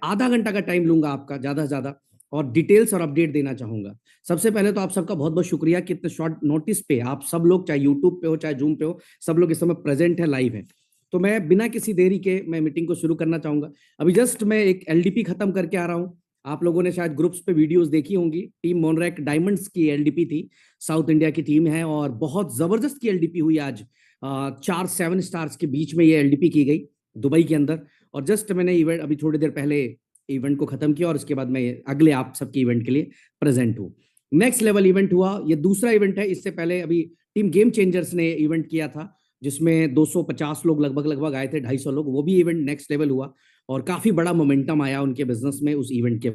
आधा घंटा का टाइम लूंगा आपका ज्यादा से ज्यादा, और डिटेल्स और अपडेट देना चाहूंगा। सबसे पहले तो आप सबका बहुत बहुत शुक्रिया कि इतने शॉर्ट नोटिस पे आप सब लोग, चाहे यूट्यूब पे हो चाहे जूम पे हो, सब लोग इस समय प्रेजेंट है, लाइव है। तो मैं बिना किसी देरी के मैं मीटिंग को शुरू करना चाहूंगा। अभी जस्ट मैं एक एलडीपी खत्म करके आ रहा हूँ। आप लोगों ने शायद ग्रुप्स पे वीडियोस देखी होंगी, टीम मोनरैक डायमंड्स की एलडीपी थी, साउथ इंडिया की टीम है, और बहुत जबरदस्त की एलडीपी हुई आज। 4 7 स्टार्स के बीच में ये एलडीपी की गई दुबई के अंदर। और जस्ट मैंने इवेंट अभी थोड़ी देर पहले इवेंट को खत्म किया, और उसके बाद मैं अगले आप सबके इवेंट के लिए प्रेजेंट हूँ। नेक्स्ट लेवल इवेंट हुआ, ये दूसरा इवेंट है। इससे पहले अभी टीम गेम चेंजर्स ने इवेंट किया था, जिसमें 250 लोग लगभग लगभग आए थे, 250 लोग। वो भी इवेंट नेक्स्ट लेवल हुआ, और काफी बड़ा मोमेंटम आया उनके बिजनेस में उस इवेंट के।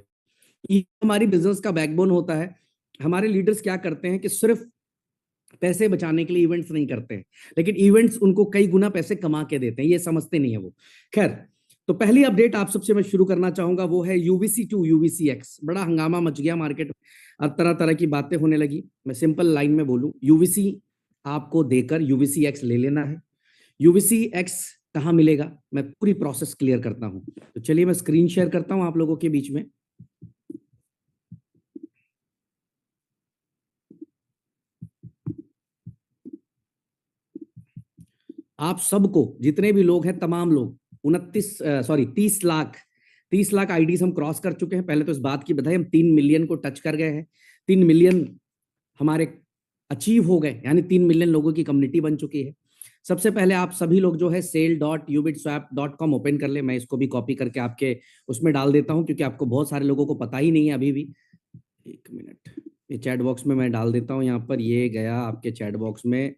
हमारी बिजनेस का बैकबोन होता है। हमारे लीडर्स क्या करते हैं कि सिर्फ पैसे बचाने के लिए इवेंट्स नहीं करते हैं, लेकिन इवेंट्स उनको कई गुना पैसे कमा के देते हैं, ये समझते नहीं है वो। खैर, तो पहली अपडेट आप सबसे मैं शुरू करना चाहूंगा, वो है यूवीसी टू यूवीसी एक्स। बड़ा हंगामा मच गया मार्केट में, अब तरह तरह की बातें होने लगी। मैं सिंपल लाइन में बोलूं, यूवीसी आपको देकर यूवीसी एक्स ले लेना है। यूवीसी एक्स कहाँ मिलेगा, मैं पूरी प्रोसेस क्लियर करता हूं। तो चलिए मैं स्क्रीन शेयर करता हूं आप लोगों के बीच में। आप सबको, जितने भी लोग हैं, तमाम लोग, 30 लाख आईडीज हम क्रॉस कर चुके हैं। पहले तो इस बात की बधाई, हम 3 मिलियन को टच कर गए हैं। 3 मिलियन हमारे अचीव हो गए, यानी 3 मिलियन लोगों की कम्युनिटी बन चुकी है। सबसे पहले आप सभी लोग जो है sale.ubitswap.com ओपन कर ले। मैं इसको भी कॉपी करके आपके उसमें डाल देता हूं, क्योंकि आपको बहुत सारे लोगों को पता ही नहीं है अभी भी। एक मिनट, ये चैट बॉक्स में मैं डाल देता हूं। यहाँ पर ये गया आपके चैट बॉक्स में,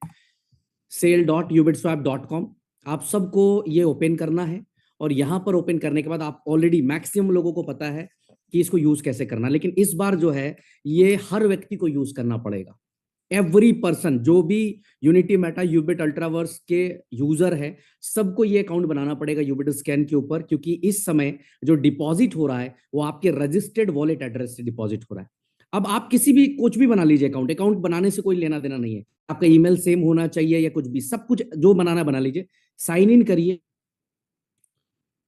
sale.ubitswap.com। आप सबको ये ओपन करना है, और यहां पर ओपन करने के बाद आप ऑलरेडी मैक्सिमम लोगों को पता है कि इसको यूज कैसे करना, लेकिन इस बार जो है ये हर व्यक्ति को यूज करना पड़ेगा। एवरी पर्सन, जो भी यूनिटी मेटा यूबिट अल्ट्रावर्स के यूजर है, सबको ये अकाउंट बनाना पड़ेगा यूबिट स्कैन के ऊपर, क्योंकि इस समय जो डिपॉजिट हो रहा है वो आपके रजिस्टर्ड वॉलेट एड्रेस से डिपॉजिट हो रहा है। अब आप किसी भी कुछ भी बना लीजिए अकाउंट, अकाउंट बनाने से कोई लेना देना नहीं है। आपका ईमेल सेम होना चाहिए या कुछ भी, सब कुछ जो बनाना बना लीजिए। साइन इन करिए।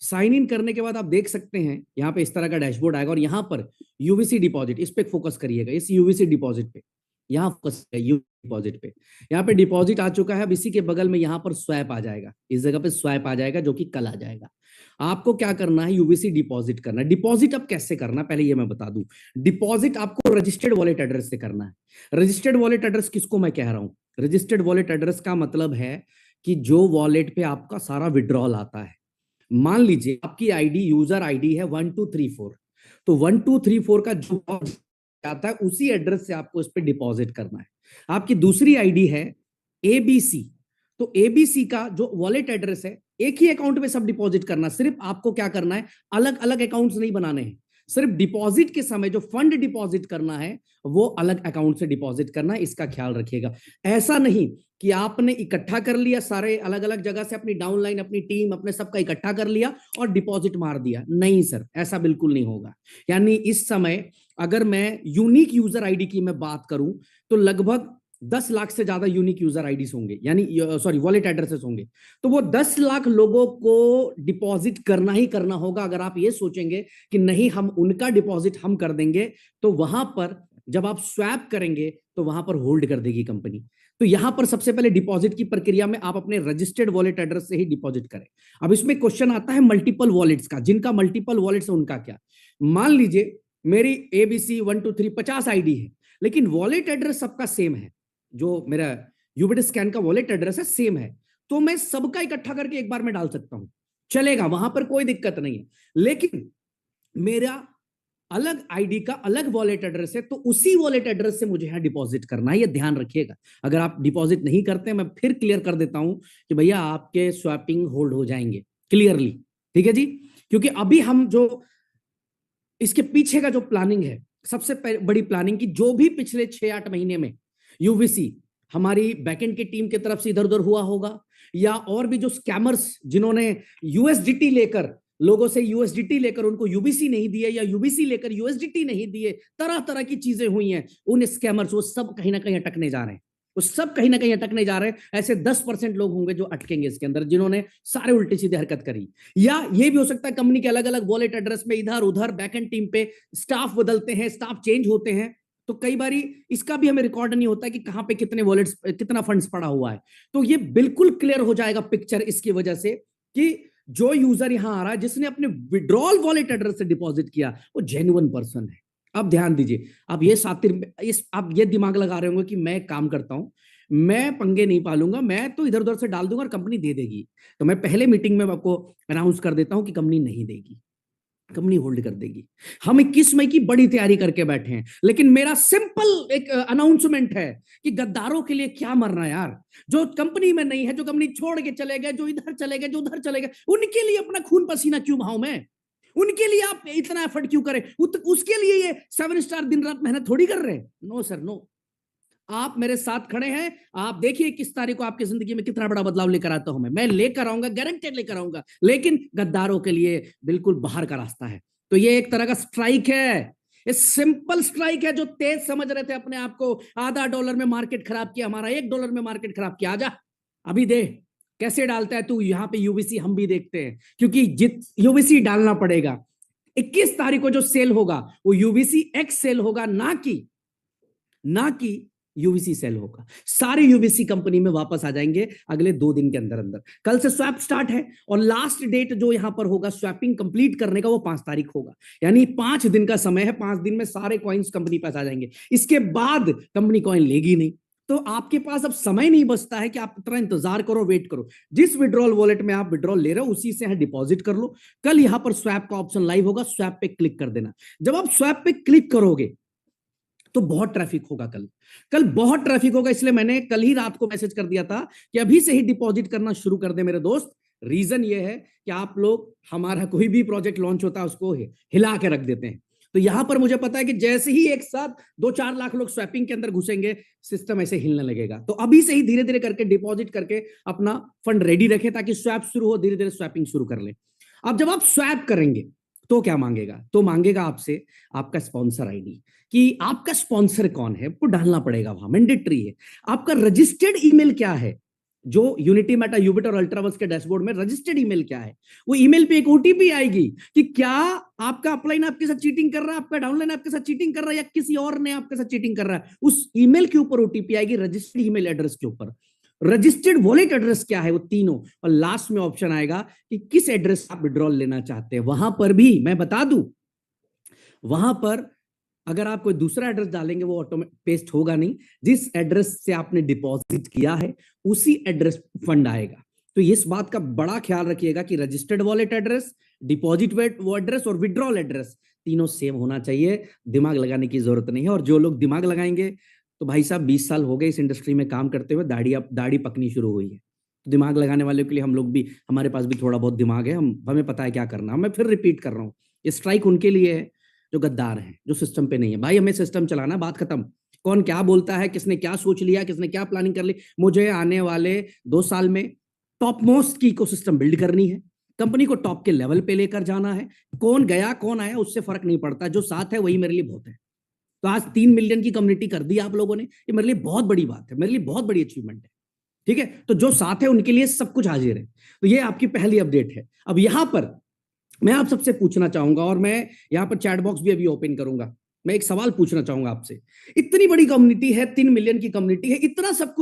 साइन इन करने के बाद आप देख सकते हैं यहाँ पे इस तरह का डैशबोर्ड आएगा, और यहाँ पर यूवीसी डिपॉजिट, इस पे फोकस करिएगा, इस यूवीसी डिपॉजिट पे। यहाँ फोकस है डिपॉजिट पे। यहाँ पे डिपॉजिट आ चुका है। अब इसी के बगल में यहाँ पर स्वैप आ जाएगा, इस जगह पे स्वैप आ जाएगा, जो कि कल आ जाएगा। आपको क्या करना है, यूवीसी डिपॉजिट करना है। डिपॉजिट अब कैसे करना है पहले ये मैं बता दूं। डिपॉजिट आपको रजिस्टर्ड वॉलेट एड्रेस से करना है। रजिस्टर्ड वॉलेट एड्रेस किसको मैं कह रहा हूं, रजिस्टर्ड वॉलेट एड्रेस का मतलब है कि जो वॉलेट पे आपका सारा विड्रॉल आता है। मान लीजिए आपकी आईडी, यूजर आईडी है 1234, तो 1234 का जो आता है उसी एड्रेस से आपको इस पे डिपॉजिट करना है। आपकी दूसरी आईडी है एबीसी, तो एबीसी का जो वॉलेट एड्रेस है, एक ही अकाउंट में सब डिपॉजिट करना। सिर्फ आपको क्या करना है, अलग अलग अकाउंट्स नहीं बनाने हैं। सिर्फ डिपॉजिट के समय जो फंड डिपॉजिट करना है वो अलग अकाउंट से डिपॉजिट करना है, इसका ख्याल रखिएगा। ऐसा नहीं कि आपने इकट्ठा कर लिया सारे अलग अलग जगह से, अपनी डाउनलाइन, अपनी टीम, अपने सबका इकट्ठा कर लिया और डिपॉजिट मार दिया। नहीं सर, ऐसा बिल्कुल नहीं होगा। यानी इस समय अगर मैं यूनिक यूजर आईडी की मैं बात करूं, तो लगभग 10 लाख से ज्यादा यूनिक यूजर आईडीज होंगे, यानी सॉरी वॉलेट एड्रेसेस होंगे। तो वो 10 लाख लोगों को डिपॉजिट करना ही करना होगा। अगर आप ये सोचेंगे कि नहीं हम उनका डिपॉजिट हम कर देंगे, तो वहां पर जब आप स्वैप करेंगे तो वहां पर होल्ड कर देगी कंपनी। तो यहां पर सबसे पहले डिपॉजिट की प्रक्रिया में आप अपने रजिस्टर्ड वॉलेट एड्रेस से ही डिपॉजिट करें। अब इसमें क्वेश्चन आता है मल्टीपल वॉलेट्स का। जिनका मल्टीपल वॉलेट्स है उनका क्या। मान लीजिए मेरी एबीसी 123 50 आईडी है, लेकिन वॉलेट एड्रेस सबका सेम है। जो मेरा यूबिट स्कैन का वॉलेट एड्रेस है सेम है, तो मैं सबका इकट्ठा करके एक बार में डाल सकता हूं, चलेगा, वहां पर कोई दिक्कत नहीं है। लेकिन मेरा अलग आईडी का अलग वॉलेट एड्रेस है, तो उसी वॉलेट एड्रेस से मुझे यहां डिपॉजिट करना है, ये ध्यान रखिएगा। अगर आप डिपॉजिट नहीं करते, मैं फिर क्लियर कर देता हूं कि भैया आपके स्वैपिंग होल्ड हो जाएंगे क्लियरली। ठीक है जी, क्योंकि अभी हम जो इसके पीछे का जो प्लानिंग है, सबसे बड़ी प्लानिंग की, जो भी पिछले 6-8 महीने में यूवीसी हमारी बैकएंड की टीम की तरफ से इधर उधर हुआ होगा, या और भी जो स्कैमर्स जिन्होंने यूएसडीटी लेकर लोगों से यूएसडीटी लेकर उनको यूबीसी नहीं दिए, या यूबीसी लेकर यूएसडीटी नहीं दिए, तरह तरह की चीजें हुई हैं, उन स्कैमर्स वो सब कहीं ना कहीं अटकने जा रहे हैं। वो सब कहीं ना कहीं अटकने जा रहे हैं। ऐसे 10% लोग होंगे जो अटकेंगे इसके अंदर, जिन्होंने सारे उल्टी सीधे हरकत करी। या ये भी हो सकता है कंपनी के अलग अलग वॉलेट एड्रेस में इधर उधर बैकएंड टीम पे स्टाफ बदलते हैं, स्टाफ चेंज होते हैं, तो कई बारी इसका भी हमें रिकॉर्ड नहीं होता कि कहां पे कितने वॉलेट्स, कितना फंड्स पड़ा हुआ है। तो ये बिल्कुल क्लियर हो जाएगा पिक्चर इसकी वजह से कि जो यूजर यहां आ रहा है जिसने अपने विड्रॉल वॉलेट एड्रेस से डिपॉजिट किया वो जेन्युइन पर्सन है। अब ध्यान दीजिए, अब ये सातिर इस आप ये दिमाग लगा रहे होंगे कि मैं काम करता हूं, मैं पंगे नहीं पालूंगा, मैं तो इधर उधर से डाल दूंगा और कंपनी दे देगी। तो मैं पहले मीटिंग में आपको अनाउंस कर देता हूं कि कंपनी नहीं देगी, कंपनी होल्ड कर देगी। हम 21 मई की बड़ी तैयारी करके बैठे हैं, लेकिन मेरा सिंपल एक अनाउंसमेंट है कि गद्दारों के लिए क्या मरना यार। जो कंपनी में नहीं है, जो कंपनी छोड़ के चले गए, जो इधर चले गए, जो उधर चले गए, उनके लिए अपना खून पसीना क्यों बहाऊं मैं? उनके लिए आप इतना एफर्ट क्यों करें? उसके लिए ये 7 स्टार दिन रात मेहनत थोड़ी कर रहे हैं। No sir, no. आप मेरे साथ खड़े हैं, आप देखिए किस तारीख को आपकी जिंदगी में कितना बड़ा बदलाव लेकर आता हूं। मैं लेकर आऊंगा, गारंटेड लेकर आऊंगा, लेकिन गद्दारों के लिए बिल्कुल बाहर का रास्ता है। तो ये एक तरह का स्ट्राइक है, ये सिंपल स्ट्राइक है। जो तेज समझ रहे थे अपने आप को, आधा डॉलर में मार्केट खराब किया हमारा, $1 में मार्केट खराब किया, आजा अभी दे कैसे डालता है तू। यहां पे यूबीसी हम भी देखते हैं, क्योंकि जित यूबीसी डालना पड़ेगा। 21 तारीख को जो सेल होगा वो यूबीसी एक्स सेल होगा, ना कि यूबीसी सेल होगा। सारे यूबीसी कंपनी में वापस आ जाएंगे अगले 2 दिन के अंदर अंदर। कल से स्वैप स्टार्ट है और लास्ट डेट जो यहां पर होगा स्वैपिंग कंप्लीट करने का वो 5 तारीख होगा। यानी 5 दिन का समय है, 5 दिन में सारे कॉइन्स कंपनी पास आ जाएंगे। इसके बाद कंपनी कॉइन लेगी नहीं। तो आपके पास अब समय नहीं बचता है कि आप इतना इंतजार करो, वेट करो। जिस विड्रॉल वॉलेट में आप विड्रॉल ले रहे हो उसी से यहां डिपॉजिट कर लो। कल यहां पर स्वैप का ऑप्शन लाइव होगा, स्वैप पे क्लिक कर देना। जब आप स्वैप पे क्लिक करोगे तो बहुत ट्रैफिक होगा कल। कल बहुत ट्रैफिक होगा, इसलिए मैंने कल ही रात को मैसेज कर दिया था कि अभी से ही डिपॉजिट करना शुरू कर दे मेरे दोस्त। रीजन ये है कि आप लोग, हमारा कोई भी प्रोजेक्ट लॉन्च होता है उसको हिला के रख देते हैं। तो यहां पर मुझे पता है कि जैसे ही एक साथ 2-4 लाख लोग स्वैपिंग के अंदर घुसेंगे, सिस्टम ऐसे हिलने लगेगा। तो अभी से ही धीरे धीरे करके डिपॉजिट करके अपना फंड रेडी रखें, ताकि स्वैप शुरू हो, धीरे धीरे स्वैपिंग शुरू कर ले। अब जब आप स्वैप करेंगे तो क्या मांगेगा? तो मांगेगा आपसे आपका स्पॉन्सर आईडी, कि आपका स्पॉन्सर कौन है वो डालना पड़ेगा, वहां मैंडेटरी है। आपका रजिस्टर्ड ईमेल क्या है? जो यूनिटी मेटा यूबिट और अल्ट्रावर्स के डैशबोर्ड में रजिस्टर्ड ईमेल क्या है? वो ईमेल पे एक ओटीपी आएगी कि क्या आपका अपलाइन आपके साथ चीटिंग कर रहा है, आपका डाउनलाइन आपके साथ चीटिंग कर रहा है, या किसी और ने आपके साथ चीटिंग कर रहा है। उस ईमेल के ऊपर ओटीपी आएगी, रजिस्टर्ड ईमेल एड्रेस के ऊपर। रजिस्टर्ड वॉलेट एड्रेस क्या है? वो तीनों। और लास्ट में ऑप्शन आएगा कि किस एड्रेस आप विड्रॉल लेना चाहते हैं। वहां पर भी मैं बता दूं, वहां पर अगर आप कोई दूसरा एड्रेस डालेंगे वो ऑटोमेटिक पेस्ट होगा नहीं। जिस एड्रेस से आपने डिपॉजिट किया है उसी एड्रेस फंड आएगा। तो इस बात का बड़ा ख्याल रखिएगा कि रजिस्टर्ड वॉलेट एड्रेस, डिपॉजिट वो एड्रेस और विड्रॉल एड्रेस तीनों सेम होना चाहिए। दिमाग लगाने की जरूरत नहीं है। और जो लोग दिमाग लगाएंगे, तो भाई साहब 20 साल हो गए इस इंडस्ट्री में काम करते हुए, दाढ़ी पकनी शुरू हुई है। तो दिमाग लगाने वाले के लिए हम लोग भी, हमारे पास भी थोड़ा बहुत दिमाग है, हमें पता है क्या करना। मैं फिर रिपीट कर रहा हूँ, ये स्ट्राइक उनके लिए है जो गद्दार हैं, जो सिस्टम पे नहीं है। भाई हमें सिस्टम चलाना, बात खत्म। कौन क्या बोलता है, किसने क्या सोच लिया, किसने क्या प्लानिंग कर ली, मुझे आने वाले 2 साल में टॉप मोस्ट की इकोसिस्टम बिल्ड करनी है। कंपनी को टॉप के लेवल पे लेकर जाना है। कौन गया कौन आया उससे फर्क नहीं पड़ता, जो साथ है वही मेरे लिए बहुत है। तो आज 3 मिलियन की कम्युनिटी कर दी आप लोगों ने, ये मेरे लिए बहुत बड़ी बात है, मेरे लिए बहुत बड़ी अचीवमेंट है। ठीक है, तो जो साथ है उनके लिए सब कुछ हाजिर है। तो ये आपकी पहली अपडेट है। अब यहां पर मैं आप सबसे पूछना चाहूंगा, और मैं यहां पर चैट बॉक्स भी अभी ओपन करूंगा, मैं एक सवाल पूछना चाहूंगा आपसे। इतनी बड़ी कम्युनिटी है, 3 मिलियन की कम्युनिटी है, इतना सब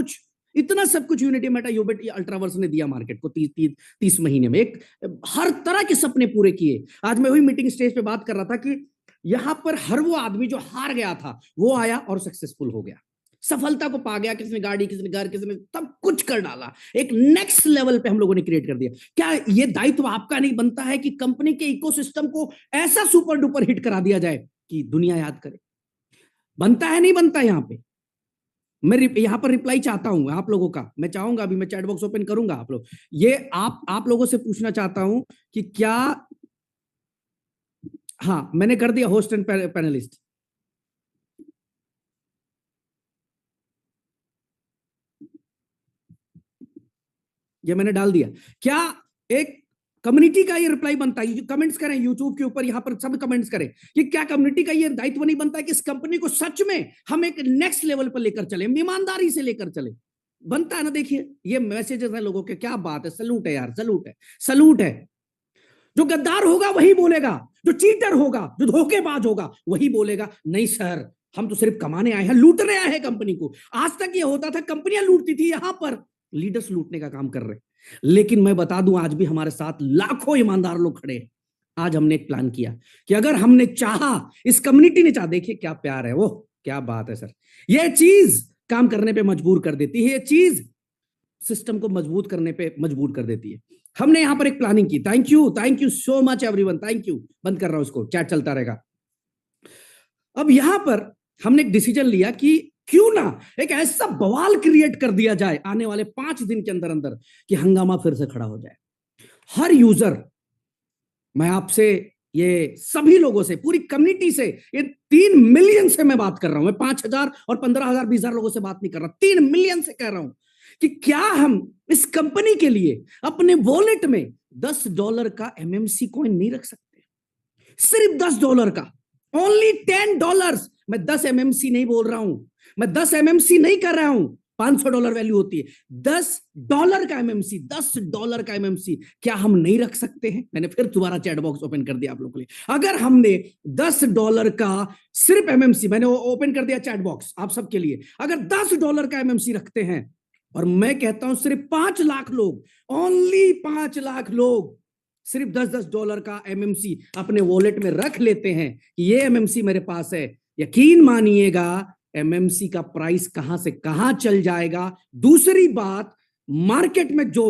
कुछ यूनिटी मेटा यूबिट अल्ट्रावर्स ने दिया मार्केट को 30 महीने में। एक हर तरह के सपने पूरे किए। आज मैं वही मीटिंग स्टेज पे बात कर रहा था कि यहां पर हर वो आदमी जो हार गया था वो आया और सक्सेसफुल हो गया, सफलता को पा गया। किसी ने गाड़ी, किसी ने घर, किसी ने सब कुछ कर डाला। एक नेक्स्ट लेवल पे हम लोगों ने क्रिएट कर दिया। क्या ये दायित्व आपका नहीं बनता है कि कंपनी के इकोसिस्टम को ऐसा सुपर डुपर हिट करा दिया जाए कि दुनिया याद करे? बनता है नहीं बनता? यहां पे मैं यहां पर रिप्लाई चाहता हूं आप लोगों का। मैं चाहूंगा, अभी मैं चैट बॉक्स ओपन करूंगा, आप लोग ये आप लोगों से पूछना चाहता हूं कि क्या, हाँ मैंने कर दिया होस्ट एंड पैनलिस्ट, ये मैंने डाल दिया। क्या एक कम्युनिटी का ये रिप्लाई बनता है, कमेंट्स करें यूट्यूब के ऊपर, यहां पर सब कमेंट्स करें कि क्या कम्युनिटी का ये दायित्व नहीं बनता है कि इस कंपनी को सच में हम एक नेक्स्ट लेवल पर लेकर चले, ईमानदारी से लेकर चले। बनता है ना? देखिए ये मैसेजेस है लोगों के, क्या बात है, सलूट है यार, सलूट है, सलूट है। जो गद्दार होगा वही बोलेगा, जो चीटर होगा, जो धोखेबाज होगा वही बोलेगा नहीं सर, हम तो सिर्फ कमाने आए हैं, लूटने आए हैं कंपनी को। आज तक ये होता था, कंपनियां लूटती थी, यहां पर लीडर्स लूटने का काम कर रहे हैं। लेकिन मैं बता दूं, आज भी हमारे साथ लाखों ईमानदार लोग खड़े हैं। आज हमने एक प्लान किया कि अगर हमने चाहा, इस कम्युनिटी ने चाहा, देखिए क्या प्यार है, वो क्या बात है सर, ये चीज काम करने पे मजबूर कर देती है, ये चीज सिस्टम को मजबूत करने पे मजबूर कर देती है। हमने यहां पर एक प्लानिंग की। Thank you so much everyone, thank you. बंद कर रहा हूं इसको, चैट चलता रहेगा। अब यहां पर हमने एक डिसीजन लिया कि क्यों ना एक ऐसा बवाल क्रिएट कर दिया जाए आने वाले 5 दिन के अंदर अंदर कि हंगामा फिर से खड़ा हो जाए। हर यूजर, मैं आपसे, ये सभी लोगों से, पूरी कम्युनिटी से, ये 3 मिलियन से मैं बात कर रहा हूं। मैं 5,000 और 15,000 20,000 लोगों से बात नहीं कर रहा, 3 मिलियन से कह रहा हूं कि क्या हम इस कंपनी के लिए अपने वॉलेट में $10 का एमएमसी कॉइन नहीं रख सकते? सिर्फ $10 का, ओनली $10। मैं 10 एमएमसी नहीं बोल रहा हूं, मैं 10 एमएमसी नहीं कर रहा हूं, $500 वैल्यू होती है। $10 का एमएमसी, $10 का एमएमसी क्या हम नहीं रख सकते हैं? मैंने फिर दोबारा चैट बॉक्स ओपन कर दिया आप लोगों के लिए। अगर हमने $10 का सिर्फ एमएमसी, मैंने ओपन कर दिया चैट बॉक्स आप सबके लिए, अगर $10 का एमएमसी रखते हैं, और मैं कहता हूं सिर्फ 5 लाख लोग, ओनली 5 लाख लोग सिर्फ $10 का एमएमसी अपने वॉलेट में रख लेते हैं कि ये एमएमसी मेरे पास है, यकीन मानिएगा एमएमसी का प्राइस कहां से कहां चल जाएगा। दूसरी बात, मार्केट में जो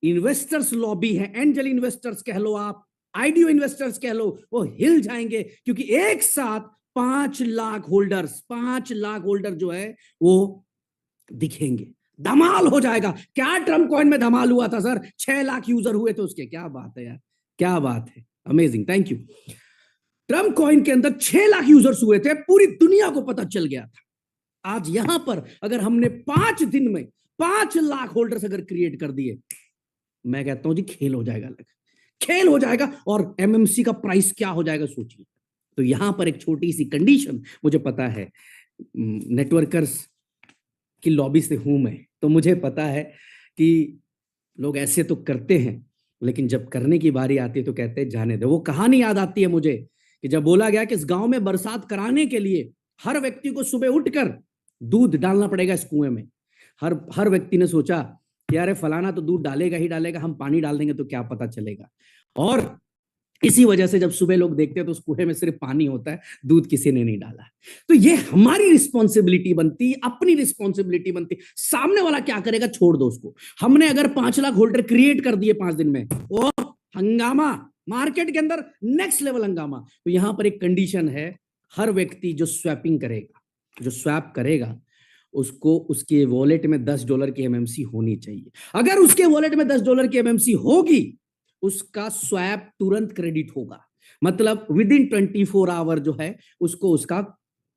इन्वेस्टर्स लॉबी है, एंजल इन्वेस्टर्स कह लो आप, आईडीओ इन्वेस्टर्स कह लो, वो हिल जाएंगे, क्योंकि एक साथ 5 लाख होल्डर्स, 5 लाख होल्डर जो है वो दिखेंगे। धमाल हो जाएगा। क्या ट्रम्प कॉइन में धमाल हुआ था सर, 6 लाख यूजर हुए थे उसके, क्या बात है यार, क्या बात है, amazing, thank you. Trump coin के अंदर 6 लाख यूजर्स हुए थे, पूरी दुनिया को पता चल गया था। आज यहां पर अगर हमने 5 दिन में 5 लाख होल्डर्स अगर क्रिएट कर दिए, मैं कहता हूं जी खेल हो जाएगा, अलग खेल हो जाएगा। और एमएमसी का प्राइस क्या हो जाएगा सोचिए। तो यहां पर एक छोटी सी कंडीशन, मुझे पता है नेटवर्कर्स की लॉबी से हूं मैं, तो मुझे पता है कि लोग ऐसे तो करते हैं, लेकिन जब करने की बारी आती है तो कहते हैं जाने दो। वो कहानी याद आती है मुझे कि जब बोला गया कि इस गांव में बरसात कराने के लिए हर व्यक्ति को सुबह उठकर दूध डालना पड़ेगा इस कुएं में। हर व्यक्ति ने सोचा कि यार फलाना तो दूध डालेगा ही डालेगा, हम पानी डाल देंगे तो क्या पता चलेगा। और इसी वजह से जब सुबह लोग देखते हैं तो उस कुएं में सिर्फ पानी होता है, दूध किसी ने नहीं डाला। तो ये हमारी रिस्पॉन्सिबिलिटी बनती, अपनी रिस्पॉन्सिबिलिटी बनती। सामने वाला क्या करेगा छोड़ दो उसको। हमने अगर 5 लाख होल्डर क्रिएट कर दिए 5 दिन में, ओ हंगामा मार्केट के अंदर, नेक्स्ट लेवल हंगामा। तो यहां पर एक कंडीशन है, हर व्यक्ति जो स्वैपिंग करेगा, जो स्वैप करेगा, उसको उसके वॉलेट में $10 की एमएमसी होनी चाहिए। अगर उसके वॉलेट में $10 की एमएमसी होगी, उसका स्वैप तुरंत क्रेडिट होगा, मतलब विद इन 24 आवर जो है उसको उसका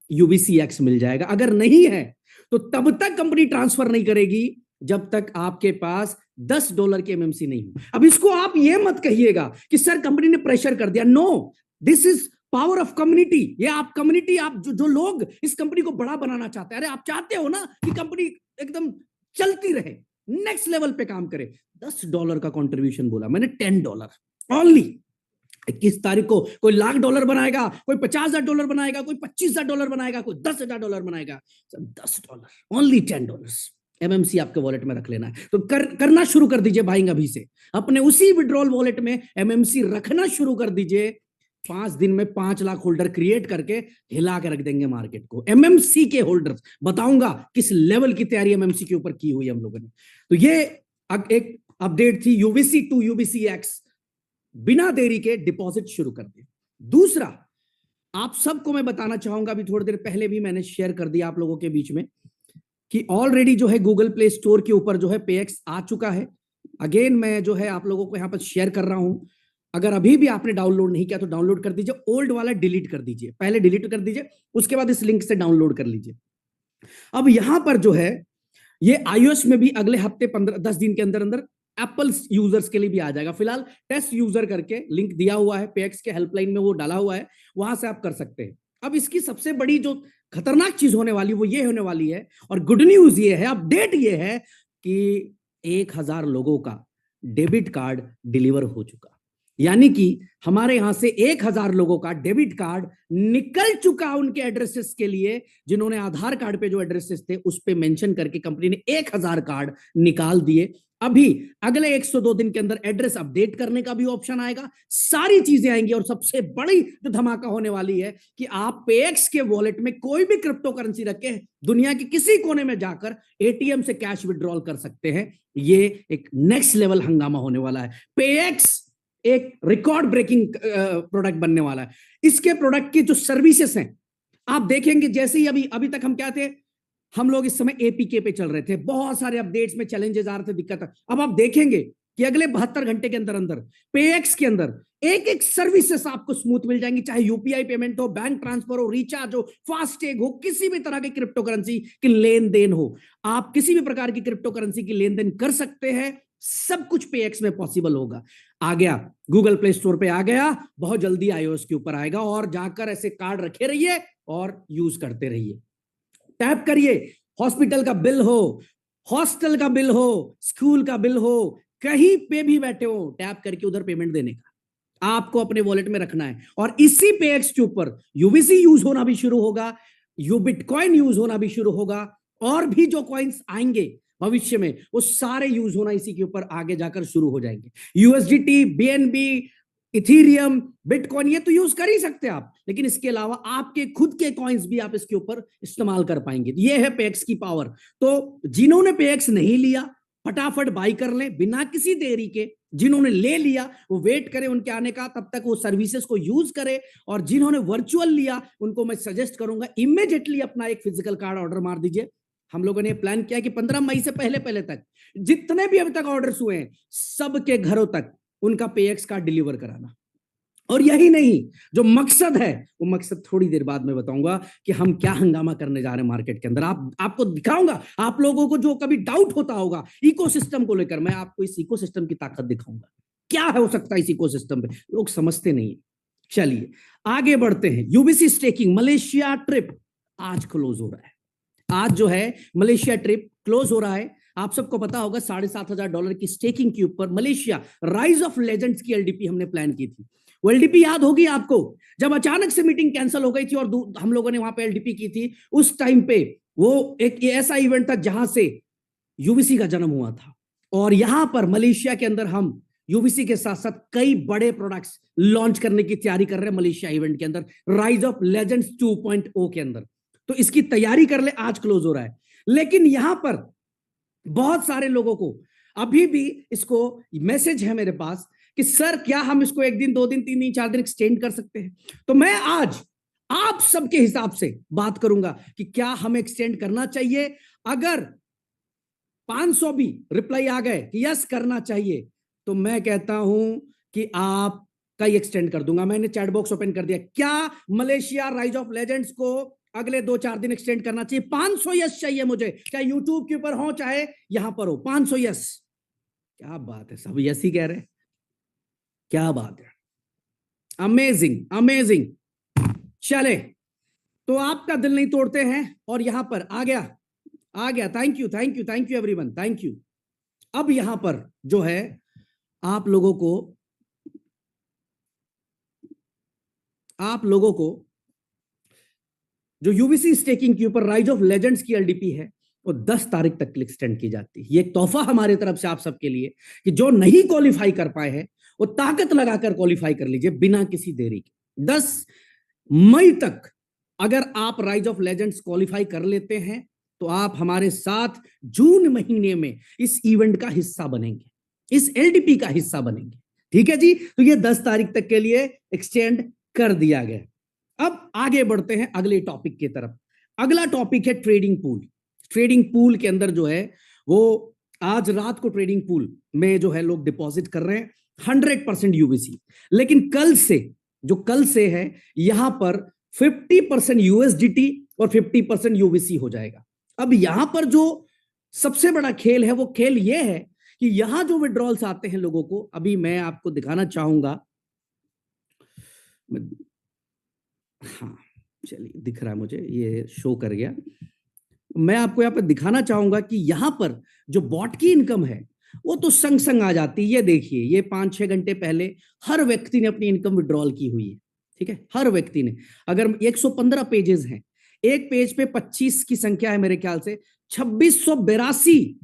यूबीसीएक्स मिल जाएगा। अगर नहीं है तो तब तक कंपनी ट्रांसफर नहीं करेगी जब तक आपके पास $10 की एमएमसी नहीं हो। अब इसको आप ये मत कहिएगा कि सर कंपनी ने प्रेशर कर दिया, no, this is power of community. ये आप कम्युनिटी, आप जो लोग इस कंपनी को बड़ा बनाना चाहते हैं, अरे आप चाहते हो ना कि कंपनी एकदम चलती रहे, नेक्स्ट लेवल पे काम करे। $10 का कंट्रीब्यूशन बोला मैंने, $10 ओनली। 21 तारीख को कोई $1,00,000 बनाएगा, कोई $50,000 बनाएगा, कोई $25,000 बनाएगा, कोई $10,000 बनाएगा, $10 ओनली, $10 एमएमसी आपके वॉलेट में रख लेना है। तो करना शुरू कर दीजिए बाइंग अभी से, अपने उसी विड्रॉल वॉलेट में एमएमसी रखना शुरू कर दीजिए। 5 दिन में 5 लाख होल्डर क्रिएट करके हिला के रख देंगे मार्केट को। एमएमसी के होल्डर्स, बताऊंगा किस लेवल की तैयारी एमएमसी के ऊपर की हुई हम लोगों ने। तो ये एक अपडेट थी यूबीसी टू यूबीसीएक्स, बिना देरी के डिपॉजिट शुरू कर दिए। दूसरा, आप सबको मैं बताना चाहूंगा, अभी थोड़ी देर पहले भी मैंने शेयर कर दिया आप लोगों के बीच में, कि ऑलरेडी जो है गूगल प्ले स्टोर के ऊपर जो है पेएक्स आ चुका है। अगेन मैं जो है आप लोगों को यहां पर शेयर कर रहा हूं। अगर अभी भी आपने डाउनलोड नहीं किया तो डाउनलोड कर दीजिए, ओल्ड वाला डिलीट कर दीजिए, पहले डिलीट कर दीजिए, उसके बाद इस लिंक से डाउनलोड कर लीजिए। अब यहां पर जो है ये iOS में भी अगले हफ्ते 10 दिन के अंदर अंदर एप्पल यूजर्स के लिए भी आ जाएगा। फिलहाल टेस्ट यूजर करके लिंक दिया हुआ है पेएक्स के हेल्पलाइन में, वो डाला हुआ है, वहां से आप कर सकते हैं। अब इसकी सबसे बड़ी जो खतरनाक चीज होने वाली वो ये होने वाली है, और गुड न्यूज ये है, अपडेट ये है कि 1000 लोगों का डेबिट कार्ड डिलीवर हो चुका। यानी कि हमारे यहां से 1000 लोगों का डेबिट कार्ड निकल चुका उनके एड्रेसेस के लिए, जिन्होंने आधार कार्ड पे जो एड्रेसेस थे उस पे मेंशन करके कंपनी ने 1000 कार्ड निकाल दिए। अभी अगले 102 दिन के अंदर एड्रेस अपडेट करने का भी ऑप्शन आएगा, सारी चीजें आएंगी। और सबसे बड़ी जो धमाका होने वाली है कि आप पेएक्स के वॉलेट में कोई भी क्रिप्टो करेंसी रख के दुनिया के किसी कोने में जाकर एटीएम से कैश विड्रॉल कर सकते हैं। ये एक नेक्स्ट लेवल हंगामा होने वाला है। पेएक्स एक रिकॉर्ड ब्रेकिंग प्रोडक्ट बनने वाला है। इसके प्रोडक्ट की जो सर्विसेज हैं आप देखेंगे, जैसे ही अभी तक हम क्या थे, हम लोग इस समय एपीके पे चल रहे थे, बहुत सारे अपडेट्स में चैलेंजेस आ रहे थे, दिक्कत। अब आप देखेंगे कि अगले 72 घंटे के अंदर अंदर पेएक्स के अंदर एक एक सर्विसेस आपको स्मूथ मिल जाएंगी, चाहे यूपीआई पेमेंट हो, बैंक ट्रांसफर हो, रिचार्ज हो, फास्टैग हो, किसी भी तरह की क्रिप्टो करेंसी की लेन देन हो, आप किसी भी प्रकार की क्रिप्टो करेंसी की लेन देन कर सकते हैं। सब कुछ पेएक्स में पॉसिबल होगा। आ गया गूगल प्ले स्टोर पे, आ गया, बहुत जल्दी आईओएस के ऊपर आएगा, और जाकर ऐसे कार्ड रखे रहिए और यूज करते रहिए। टैप करिए, हॉस्पिटल का बिल हो, हॉस्टल का बिल हो, स्कूल का बिल हो, कहीं पे भी बैठे हो, टैप करके उधर पेमेंट देने का आपको अपने वॉलेट में रखना है। और इसी पेएक्स के ऊपर यूबीसी यूज होना भी शुरू होगा, यू बिटकॉइन यूज होना भी शुरू होगा, और भी जो कॉइन्स आएंगे भविष्य में वो सारे यूज होना इसी के ऊपर आगे जाकर शुरू हो जाएंगे। यूएसडीटी, बीएनबी, इथीरियम, बिटकॉइन, ये तो यूज कर ही सकते हैं आप, लेकिन इसके अलावा आपके खुद के कॉइन्स भी आप इसके ऊपर इस्तेमाल कर पाएंगे। ये है पेएक्स की पावर। तो जिन्होंने पेएक्स नहीं लिया फटाफट बाई कर लें बिना किसी देरी के, जिन्होंने ले लिया वो वेट करें उनके आने का, तब तक वो सर्विसेज को यूज करें। और जिन्होंने वर्चुअल लिया उनको मैं सजेस्ट करूंगा इमीडिएटली अपना एक फिजिकल कार्ड ऑर्डर मार दीजिए। हम लोगों ने प्लान किया कि 15 मई से पहले पहले तक जितने भी अभी तक ऑर्डर्स हुए हैं सबके घरों तक उनका पेएक्स कार्ड डिलीवर कराना। और यही नहीं, जो मकसद है वो मकसद थोड़ी देर बाद में बताऊंगा कि हम क्या हंगामा करने जा रहे हैं मार्केट के अंदर। आपको दिखाऊंगा, आप लोगों को जो कभी डाउट होता होगा इकोसिस्टम को लेकर, मैं आपको इस इकोसिस्टम की ताकत दिखाऊंगा, क्या हो सकता है इस इकोसिस्टम पे, लोग समझते नहीं है। चलिए आगे बढ़ते हैं। यूबीसी स्टेकिंग मलेशिया ट्रिप आज क्लोज हो रहा है। आज जो है मलेशिया ट्रिप क्लोज हो रहा है। आप सबको पता होगा $7,500 की स्टेकिंग के ऊपर मलेशिया राइज ऑफ लेजेंड्स की एलडीपी हमने प्लान की थी। वो एलडीपी याद होगी आपको, जब अचानक से मीटिंग कैंसिल हो गई थी और हम लोगों ने वहां पे एलडीपी की थी। उस टाइम पे वो एक ऐसा इवेंट था जहां से यूबीसी का जन्म हुआ था, और यहां पर मलेशिया के अंदर हम यूबीसी के साथ साथ कई बड़े प्रोडक्ट्स लॉन्च करने की तैयारी कर रहे हैं मलेशिया इवेंट के अंदर, राइज ऑफ लेजेंड्स 2.0 के अंदर। तो इसकी तैयारी कर ले, आज क्लोज हो रहा है। लेकिन यहां पर बहुत सारे लोगों को अभी भी इसको मैसेज है मेरे पास कि सर क्या हम इसको 1 दिन 2 दिन 3 दिन 4 दिन एक्सटेंड कर सकते हैं। तो मैं आज आप सबके हिसाब से बात करूंगा कि क्या हमें एक्सटेंड करना चाहिए। अगर 500 भी रिप्लाई आ गए कि यस करना चाहिए, तो मैं कहता हूं कि आप का एक्सटेंड कर दूंगा। मैंने चैट बॉक्स ओपन कर दिया, क्या मलेशिया राइज ऑफ लेजेंड्स को अगले 2-4 दिन एक्सटेंड करना चाहिए? 500 यस चाहिए मुझे, चाहे यूट्यूब के ऊपर हो चाहे यहां पर हो, 500 यस। क्या बात है, सब यस ही कह रहे हैं, क्या बात है, अमेजिंग अमेजिंग। चले, तो आपका दिल नहीं तोड़ते हैं, और यहां पर आ गया। Thank you thank you thank you everyone, thank you. अब यहां पर जो है आप लोगों को जो यूबीसी स्टेकिंग के ऊपर राइज ऑफ लेजेंड्स की एलडीपी है वो 10 तारीख तक एक्सटेंड की जाती है। ये एक तोहफा हमारे तरफ से आप सबके लिए कि जो नहीं क्वालिफाई कर पाए हैं वो ताकत लगाकर क्वालिफाई कर लीजिए बिना किसी देरी के। 10 मई तक अगर आप राइज ऑफ लेजेंड्स क्वालिफाई कर लेते हैं तो आप हमारे साथ जून महीने में इस इवेंट का हिस्सा बनेंगे, इस एलडीपी का हिस्सा बनेंगे। ठीक है जी, तो ये 10 तारीख तक के लिए एक्सटेंड कर दिया गया। अब आगे बढ़ते हैं अगले टॉपिक की तरफ। अगला टॉपिक है ट्रेडिंग पूल। ट्रेडिंग पूल के अंदर जो है वो आज रात को ट्रेडिंग पूल में जो है लोग डिपॉजिट कर रहे हैं 100% यूबीसी, लेकिन कल से है यहां पर 50% यूएसडीटी और 50% यूबीसी हो जाएगा। अब यहां पर जो सबसे बड़ा खेल है वो खेल ये है कि यहां जो विड्रॉल्स आते हैं लोगों को, अभी मैं आपको दिखाना चाहूंगा। हाँ चलिए, दिख रहा है मुझे, ये शो कर गया। मैं आपको यहां पर दिखाना चाहूंगा कि यहां पर जो बॉट की इनकम है वो तो संग संग आ जाती है। ये देखिए, ये 5-6 घंटे पहले हर व्यक्ति ने अपनी इनकम विड्रॉल की हुई है। ठीक है, हर व्यक्ति ने। अगर 115 पेजेस हैं, एक पेज पे 25 की संख्या है मेरे ख्याल से, 2682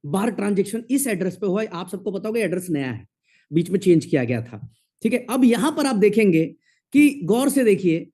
बार ट्रांजेक्शन इस एड्रेस पे हुआ है। आप सबको पता होगा एड्रेस नया है, बीच में चेंज किया गया था। ठीक है, अब यहां पर आप देखेंगे कि गौर से देखिए,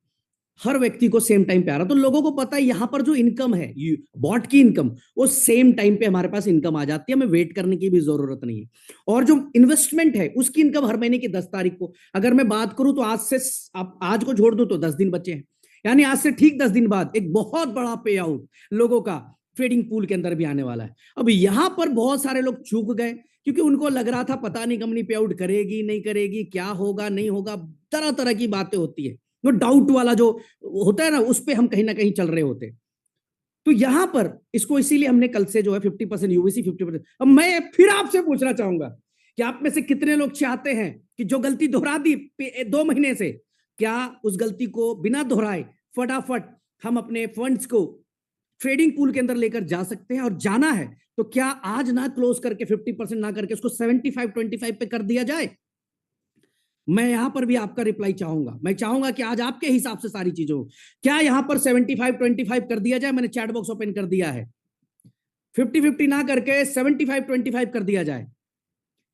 हर व्यक्ति को सेम टाइम पे आ रहा, तो लोगों को पता है यहां पर जो इनकम है, बॉट की इनकम, वो सेम टाइम पे हमारे पास इनकम आ जाती है, हमें वेट करने की भी जरूरत नहीं है। और जो इन्वेस्टमेंट है उसकी इनकम हर महीने की 10 तारीख को, अगर मैं बात करूं तो आज से, आप आज को छोड़ दो तो 10 दिन बचे हैं, यानी आज से ठीक 10 दिन बाद एक बहुत बड़ा पे आउट लोगों का ट्रेडिंग पूल के अंदर भी आने वाला है। अब यहां पर बहुत सारे लोग चूक गए, क्योंकि उनको लग रहा था पता नहीं कंपनी पे आउट करेगी नहीं करेगी, क्या होगा नहीं होगा, तरह तरह की बातें होती है, वो डाउट वाला जो होता है ना, उस पे हम कहीं ना कहीं चल रहे होते। तो यहां पर इसको इसीलिए हमने कल से जो है 50% यूवीसी 50%। अब मैं फिर आपसे पूछना चाहूंगा कि आप में से कितने लोग चाहते हैं कि जो गलती दोहरा दी 2 महीने से, क्या उस गलती को बिना दोहराए फटाफट हम अपने फंड्स को ट्रेडिंग पूल के अंदर लेकर जा सकते हैं? और जाना है तो क्या आज ना क्लोज करके 50% ना करके उसको 75-25 पे कर दिया जाए? मैं यहां पर भी आपका रिप्लाई चाहूंगा। मैं चाहूंगा कि आज आपके हिसाब से सारी चीजों, क्या यहां पर 75-25 कर दिया जाए? मैंने चैट बॉक्स ओपन कर दिया है, 50-50 ना करके 75-25 कर दिया जाए।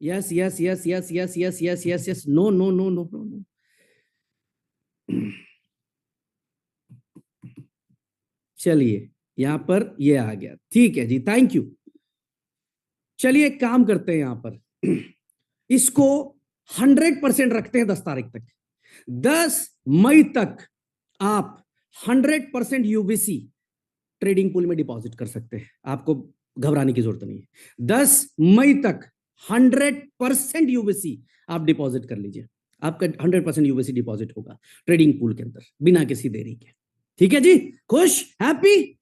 Yes yes yes yes yes yes yes yes yes, no no no no no no. चलिए, यहां पर ये आ गया, ठीक है जी, थैंक यू। चलिए एक काम करते हैं, यहां पर इसको 100% रखते हैं 10 तारीख तक। 10 मई तक आप 100% यूबीसी ट्रेडिंग पूल में डिपॉजिट कर सकते हैं, आपको घबराने की जरूरत नहीं है। 10 मई तक 100% यूबीसी आप डिपॉजिट कर लीजिए, आपका 100% यूबीसी डिपॉजिट होगा ट्रेडिंग पूल के अंदर बिना किसी देरी के। ठीक है जी, खुश, हैप्पी?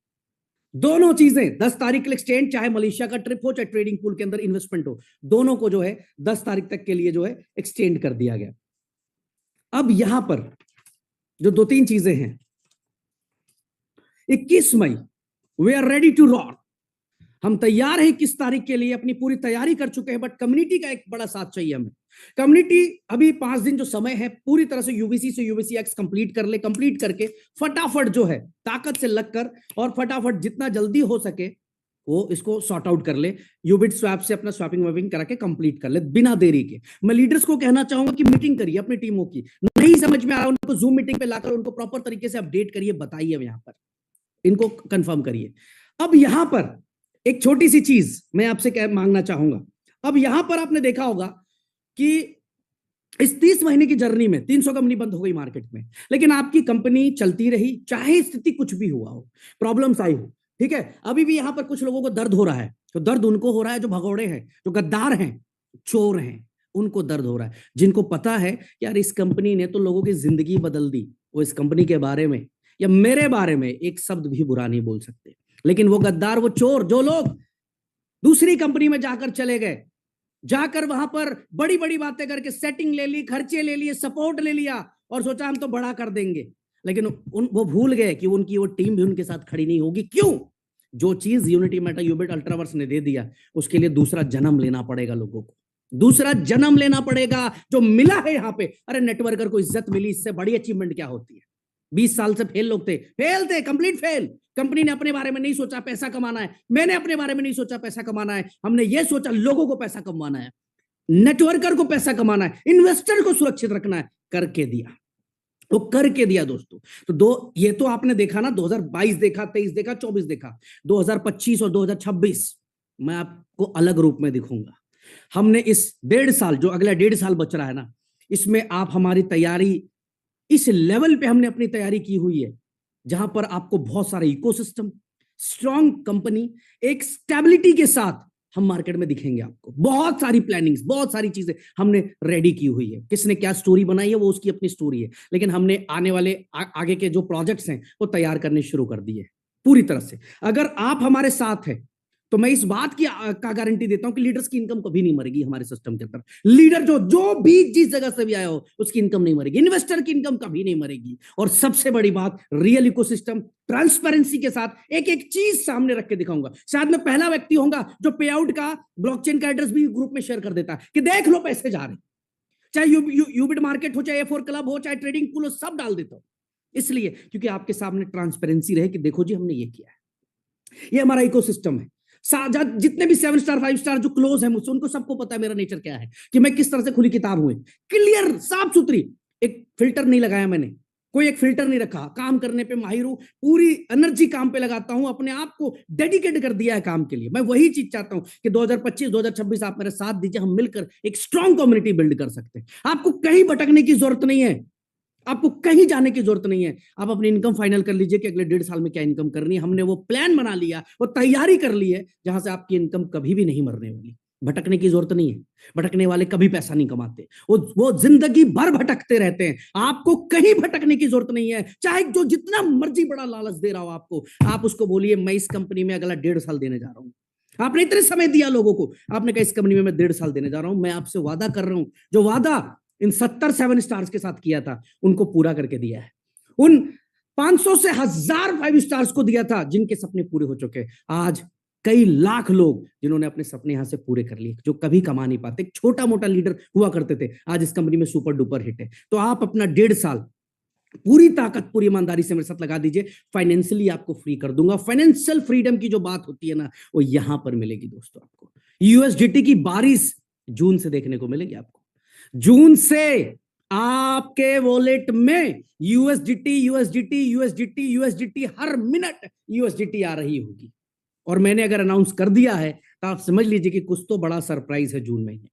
दोनों चीजें 10 तारीख के लिए एक्सचेंज, चाहे मलेशिया का ट्रिप हो चाहे ट्रेडिंग पूल के अंदर इन्वेस्टमेंट हो, दोनों को जो है 10 तारीख तक के लिए जो है एक्सटेंड कर दिया गया। अब यहां पर जो 2-3 चीजें हैं, 21 मई we are ready to rock, हम तैयार हैं 21 तारीख के लिए, अपनी पूरी तैयारी कर चुके हैं, बट कम्युनिटी का एक बड़ा साथ चाहिए हमें। कम्युनिटी अभी 5 दिन जो समय है, पूरी तरह से यूवीसी से यूवीसी एक्स कंप्लीट कर ले, कंप्लीट करके फटाफट जो है ताकत से लगकर और फटाफट जितना जल्दी हो सके वो इसको सॉर्ट आउट कर ले, यूबिट स्वैप से अपना स्वैपिंग वैपिंग करा के कंप्लीट कर ले बिना देरी के। मैं लीडर्स को कहना चाहूंगा कि मीटिंग करिए अपनी टीमों की, नहीं समझ में आ रहा उनको जूम मीटिंग पे लाकर उनको प्रॉपर तरीके से अपडेट करिए, बताइए, यहां पर इनको कंफर्म करिए। अब यहां पर एक छोटी सी चीज मैं आपसे क्या मांगना चाहूंगा। अब यहां पर आपने देखा होगा कि इस 30 महीने की जर्नी में 300 कंपनी बंद हो गई मार्केट में, लेकिन आपकी कंपनी चलती रही, चाहे स्थिति कुछ भी हुआ हो, प्रॉब्लम्स आई हो। ठीक है, अभी भी यहां पर कुछ लोगों को दर्द हो रहा है, तो दर्द उनको हो रहा है जो भगौड़े हैं, जो गद्दार हैं, चोर हैं, उनको दर्द हो रहा है। जिनको पता है यार इस कंपनी ने तो लोगों की जिंदगी बदल दी, वो इस कंपनी के बारे में या मेरे बारे में एक शब्द भी बुरा नहीं बोल सकते। लेकिन वो गद्दार, वो चोर, जो लोग दूसरी कंपनी में जाकर चले गए, जाकर वहां पर बड़ी बड़ी बातें करके सेटिंग ले ली, खर्चे ले लिए, सपोर्ट ले लिया और सोचा हम तो बड़ा कर देंगे, लेकिन वो भूल गए कि उनकी वो टीम भी उनके साथ खड़ी नहीं होगी। क्यों? जो चीज यूनिटी मेटा यूबिट अल्ट्रावर्स ने दे दिया, उसके लिए दूसरा जन्म लेना पड़ेगा लोगों को, दूसरा जन्म लेना पड़ेगा। जो मिला है यहाँ पे, अरे नेटवर्कर को इज्जत मिली, इससे बड़ी अचीवमेंट क्या होती है? 20 साल से फेल लोग थे, फेल थे, कंप्लीट फेल। कंपनी ने अपने बारे में नहीं सोचा पैसा कमाना है, मैंने अपने बारे में नहीं सोचा पैसा कमाना है, हमने ये सोचा लोगों को पैसा कमाना है, नेटवर्कर को पैसा कमाना है, इन्वेस्टर को सुरक्षित रखना है, करके दिया, वो करके दिया दोस्तों। तो ये तो आपने देखा ना, 2022 देखा, 23 देखा, 24 देखा, 2025 और 2026 मैं आपको अलग रूप में दिखूंगा। हमने इस 1.5 साल, जो अगला 1.5 साल बच रहा है ना, इसमें आप हमारी तैयारी इस लेवल पे हमने अपनी तैयारी की हुई है, जहां पर आपको बहुत सारा इकोसिस्टम, स्ट्रॉन्ग कंपनी, एक स्टेबिलिटी के साथ हम मार्केट में दिखेंगे आपको। बहुत सारी प्लानिंग्स, बहुत सारी चीजें हमने रेडी की हुई है। किसने क्या स्टोरी बनाई है वो उसकी अपनी स्टोरी है, लेकिन हमने आने वाले आगे के जो प्रोजेक्ट्स हैं वो तैयार करने शुरू कर दिए पूरी तरह से। अगर आप हमारे साथ हैं तो मैं इस बात की का गारंटी देता हूं कि लीडर्स की इनकम कभी नहीं मरेगी हमारे सिस्टम के अंदर। लीडर जो जो भी जिस जगह से भी आया हो उसकी इनकम नहीं मरेगी, इन्वेस्टर की इनकम कभी नहीं मरेगी। और सबसे बड़ी बात, रियल इकोसिस्टम ट्रांसपेरेंसी के साथ एक एक चीज सामने रख के दिखाऊंगा। शायद मैं पहला व्यक्ति होऊंगा जो पे आउट का ब्लॉकचेन का एड्रेस भी ग्रुप में शेयर कर देता है कि देख लो पैसे जा रहे हैं, चाहे यूबिट मार्केट हो, चाहे A4 क्लब हो, चाहे ट्रेडिंग पूल हो, सब डाल देता हूं। इसलिए क्योंकि आपके सामने ट्रांसपेरेंसी रहे कि देखो जी हमने ये किया है, ये हमारा इकोसिस्टम है। जितने भी 7 स्टार 5 स्टार जो क्लोज है मुझसे, उनको सबको पता है मेरा नेचर क्या है, कि मैं किस तरह से खुली किताब हूं, क्लियर साफ सुथरी, एक फिल्टर नहीं लगाया मैंने, कोई एक फिल्टर नहीं रखा। काम करने पे माहिर हूं, पूरी एनर्जी काम पे लगाता हूं, अपने आप को डेडिकेट कर दिया है काम के लिए। मैं वही चीज चाहता हूं कि 2025 2026 आप मेरे साथ दीजिए, हम मिलकर एक स्ट्रांग कम्युनिटी बिल्ड कर सकते हैं। आपको कहीं भटकने की जरूरत नहीं है, आपको कहीं जाने की जरूरत नहीं है। आप अपनी इनकम फाइनल कर लीजिए कि अगले 1.5 साल में क्या इनकम करनी है। हमने वो प्लान बना लिया, वो तैयारी कर ली है, जहां से आपकी इनकम कभी भी नहीं मरने वाली। भटकने की जरूरत नहीं है, भटकने वाले कभी पैसा नहीं कमाते, वो जिंदगी भर भटकते रहते हैं। आपको कहीं भटकने की जरूरत नहीं है। चाहे जो जितना मर्जी बड़ा लालच दे रहा हो आपको, आप उसको बोलिए मैं इस कंपनी में अगला 1.5 साल देने जा रहा हूं। आपने इतने समय दिया लोगों को, आपने कहा इस कंपनी में मैं 1.5 साल देने जा रहा हूं। मैं आपसे वादा कर रहा हूं, जो वादा इन 70 7 स्टार्स के साथ किया था उनको पूरा करके दिया है। उन 500 से 1000 5 स्टार्स को दिया था जिनके सपने पूरे हो चुके। आज कई लाख लोग जिन्होंने अपने सपने यहां से पूरे कर लिए, जो कभी कमा नहीं पाते, छोटा मोटा लीडर हुआ करते थे, आज इस कंपनी में सुपर डुपर हिट है। तो आप अपना 1.5 साल पूरी ताकत पूरी ईमानदारी से मेरे साथ लगा दीजिए, फाइनेंशियली आपको फ्री कर दूंगा। फाइनेंशियल फ्रीडम की जो बात होती है ना, वो यहां पर मिलेगी दोस्तों। आपको यूएसडीटी की बारिश जून से देखने को मिलेगी। आपको जून से आपके वॉलेट में यूएसडीटी यूएसडीटी यूएसडीटी यूएसडीटी हर मिनट यूएसडीटी आ रही होगी। और मैंने अगर अनाउंस कर दिया है तो आप समझ लीजिए कि कुछ तो बड़ा सरप्राइज है जून महीने।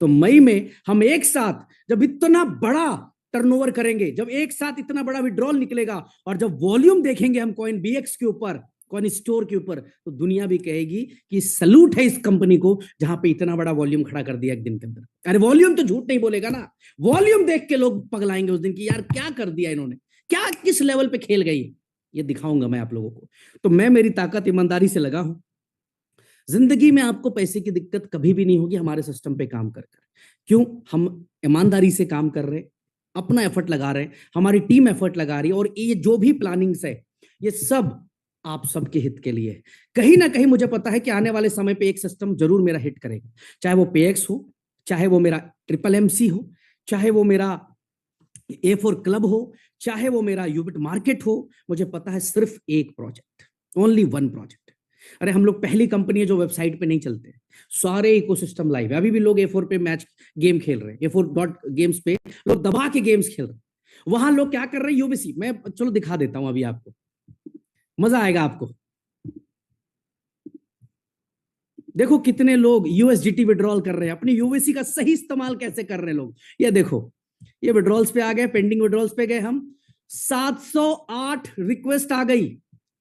तो मई में हम एक साथ जब इतना बड़ा टर्नओवर करेंगे, जब एक साथ इतना बड़ा विड्रॉल निकलेगा, और जब वॉल्यूम देखेंगे हम कॉइन बीएक्स के ऊपर, कॉइन स्टोर के ऊपर, तो दुनिया भी कहेगी कि सलूट है इस कंपनी को जहां पे इतना बड़ा वॉल्यूम खड़ा कर दिया एक दिन के अंदर। अरे वॉल्यूम तो झूठ नहीं बोलेगा ना, वॉल्यूम देख के लोग पगलाएंगे उस दिन की, यार क्या कर दिया इन्होंने, क्या किस लेवल पे खेल गई, ये दिखाऊंगा मैं आप लोगों को। तो मैं मेरी ताकत ईमानदारी से लगा हूं। जिंदगी में आपको पैसे की दिक्कत कभी भी नहीं होगी हमारे सिस्टम पे काम कर कर। क्यों? हम ईमानदारी से काम कर रहे हैं, अपना एफर्ट लगा रहे हैं, हमारी टीम एफर्ट लगा रही है, और ये जो भी प्लानिंग्स है ये सब आप सबके हित के लिए है। कहीं ना कहीं मुझे पता है कि आने वाले समय पे एक सिस्टम जरूर मेरा हिट करेगा, चाहे वो पेएक्स हो, चाहे वो मेरा ट्रिपल एमसी हो, चाहे वो मेरा A4 क्लब हो, चाहे वो मेरा यूबिट मार्केट हो। मुझे पता है सिर्फ एक प्रोजेक्ट, ओनली वन प्रोजेक्ट। अरे हम लोग पहली कंपनी है जो वेबसाइट पे नहीं चलते, सारे इकोसिस्टम लाइव है। अभी भी लोग A4 पे मैच गेम खेल रहे हैं, A4 डॉट गेम्स पे लोग दबा के गेम्स खेल रहे हैं। वहां लोग क्या कर रहे हैं, यूबीसी, मैं चलो दिखा देता हूं अभी आपको, मजा आएगा आपको। देखो कितने लोग यूएसडीटी विड्रॉल कर रहे हैं, अपनी यूवीसी का सही इस्तेमाल कैसे कर रहे हैं लोग। ये देखो, ये विड्रॉल्स पे आ गए, पेंडिंग विड्रॉल्स पे गए हम, 708 रिक्वेस्ट आ गई।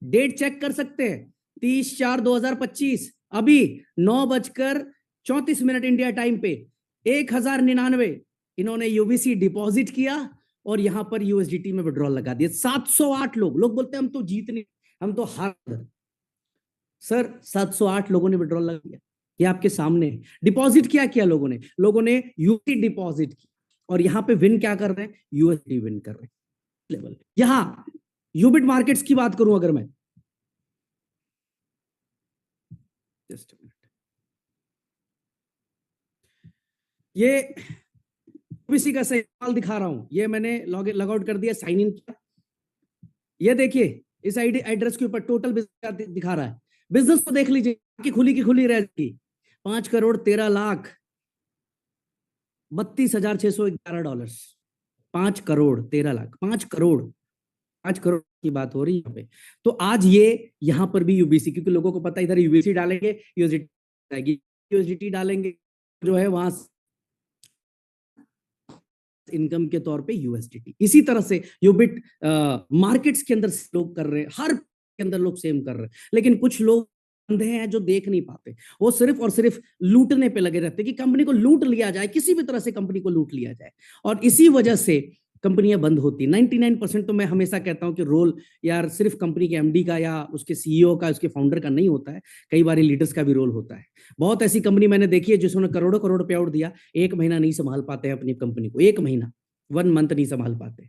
डेट चेक कर सकते हैं, 30/4/2025, अभी 9:34 इंडिया टाइम पे 1099 इन्होंने यूवीसी डिपॉजिट किया और यहां पर यूएसडीटी में विड्रॉल लगा दिया। 708 लोग बोलते हैं हम तो जीत नहीं, हम तो हार। सर 708 लोगों ने विड्रॉल लगा दिया, ये आपके सामने है। डिपॉजिट क्या किया लोगों ने यूएसडी डिपॉजिट की, और यहां पे विन क्या कर रहे हैं, यूएसडी विन कर रहे हैं लेवल। यहां यूबिट मार्केट्स की बात करूं अगर मैं, जस्ट ये यूबीसी का सवाल दिखा रहा हूं, ये मैंने लॉग आउट कर दिया, साइन इन किया। ये देखिए इस आईडी एड्रेस के ऊपर टोटल बिजनेस दिखा रहा है। बिजनेस को देख लीजिए कि खुली की खुली रहेगी, 5,13,32,611 $, 5,13,00,000, 5 करोड़ की बात हो रही है यहाँ पे। तो आज ये यहाँ पर भी यूबीसी, क्योंकि लोगों को पता है इधर यूबीसी डालेंगे यूएसडीटी आएगी, यूएसडीटी डालेंगे जो है वहां इनकम के तौर पे यूएसडीटी। इसी तरह से यूबिट मार्केट्स के अंदर लोग कर रहे हैं, हर के अंदर लोग सेम कर रहे हैं, लेकिन कुछ लोग अंधे हैं जो देख नहीं पाते, वो सिर्फ और सिर्फ लूटने पे लगे रहते हैं कि कंपनी को लूट लिया जाए, किसी भी तरह से कंपनी को लूट लिया जाए। और इसी वजह से कंपनियां बंद होती। 99% तो मैं हमेशा कहता हूं कि रोल यार सिर्फ कंपनी के एमडी का या उसके सीईओ का, उसके फाउंडर का नहीं होता है, कई बार लीडर्स का भी रोल होता है। बहुत ऐसी कंपनी मैंने देखी है जिसने करोड़ों करोड़ पे आउट दिया, 1 महीना नहीं संभाल पाते हैं अपनी कंपनी को, 1 महीना, 1 मंथ नहीं संभाल पाते।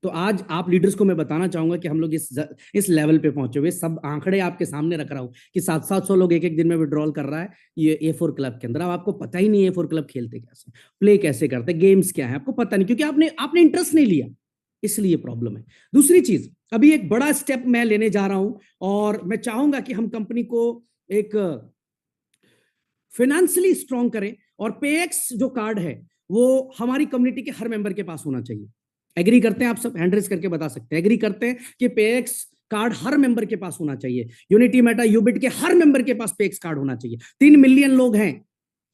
तो आज आप लीडर्स को मैं बताना चाहूंगा कि हम लोग इस लेवल पे पहुंचे हुए, सब आंकड़े आपके सामने रख रहा हूं कि 700-700 लोग एक एक दिन में विड्रॉल कर रहा है ये A4 क्लब के अंदर। अब आपको पता ही नहीं A4 क्लब खेलते कैसे, प्ले कैसे करते, गेम्स क्या है, आपको पता नहीं, क्योंकि आपने आपने इंटरेस्ट नहीं लिया, इसलिए प्रॉब्लम है। दूसरी चीज, अभी एक बड़ा स्टेप मैं लेने जा रहा हूं और मैं चाहूंगा कि हम कंपनी को एक फाइनेंशियली स्ट्रांग करें, और पेएक्स जो कार्ड है वो हमारी कम्युनिटी के हर मेंबर के पास होना चाहिए। एग्री करते हैं आप सब? हैंड रेज करके बता सकते हैं एग्री करते हैं कि पेएक्स कार्ड हर मेंबर के पास होना चाहिए। यूनिटी मेटा यूबिट के हर मेंबर के पास पेएक्स कार्ड होना चाहिए। 3 मिलियन लोग हैं,